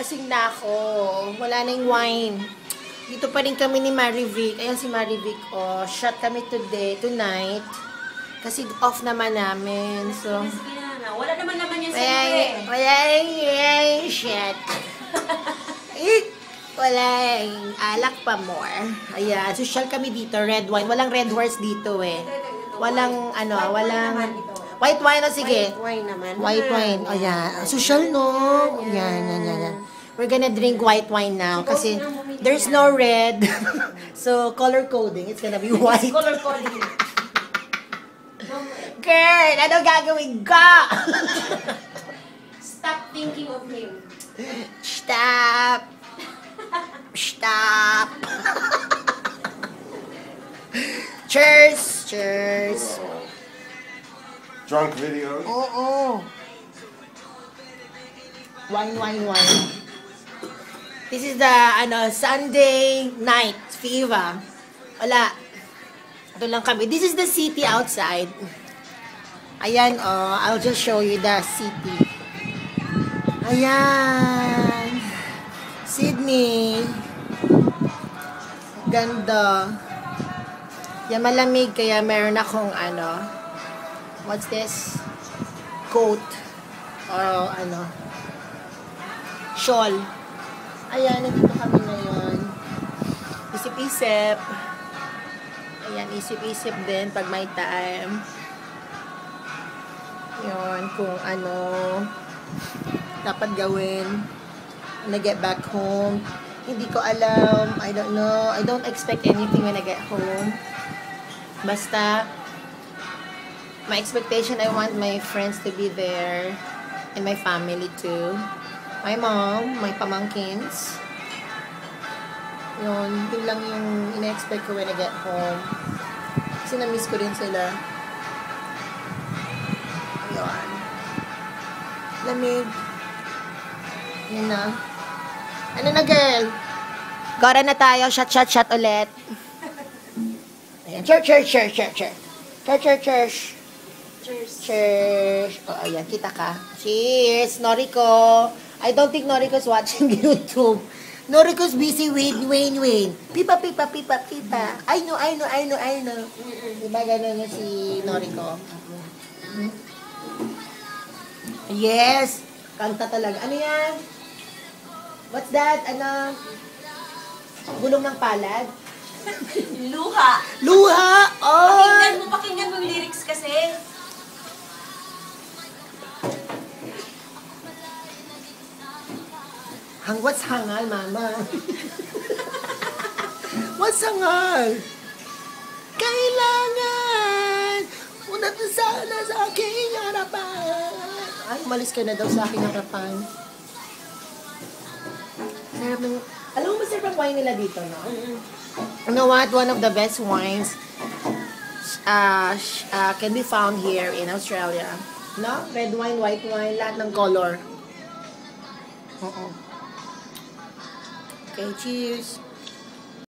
lasing na ako. Wala na yung wine. Dito pa rin kami ni Marivic. Ayan si Marivic, oh. Shot kami tonight. Kasi off naman namin. So, wala naman yan sa iyo. Wala yung shot. Wala yung alak pa more. Ayan, social kami dito. Red wine. Walang red horse dito eh. Walang, walang... White wine na, sige. White wine naman. White wine. Ayan. Social, no? Yan. We're gonna drink white wine now kasi there's no red. So, color coding. It's gonna be white. Color coding. Girl, ano gagawin ka? Stop thinking of him. Stop. Cheers. Drunk videos? Oo. Wine. This is the, Sunday night fever. Wala. Ito lang kami. This is the city outside. Ayan, I'll just show you the city. Ayan. Sydney. Ganda. Yan, malamig, kaya meron akong, what's this? Coat. Or, shawl. Ayan, nandito kami ngayon. Isip-isip. Ayan, isip-isip din pag may time. Yun, kung ano dapat gawin when I get back home. Hindi ko alam. I don't know. I don't expect anything when I get home. Basta, my expectation, I want my friends to be there and my family too. My mom, my pamangkins. Yun lang yung ina-expect ko when I get home. Kasi na-miss ko rin sila. Yun. Lamig. Yan na. Ano na, girl? Gora na tayo. Shot ulit. Ayan. Cheers. Oh, ayan. Kita ka. Cheers. Noriko. I don't think Noriko's watching YouTube. Noriko's busy with Wayne. Pipa. I know. Diba gano'n na si Noriko? Yes. Kanta talaga. Ano yan? What's that? Gulong ng palad? Luha! Oh! Pakinggan mo yung lyrics kasi. What's hangal, mama? What's hangal? Kailangan una to sana sa aking harapan. Ay, umalis ka na daw sa aking harapan. Sarap ng... Alam mo, masarap ang wine nila dito, no? You know what? One of the best wines can be found here in Australia. No? Red wine, white wine, lahat ng color. Okay, cheers.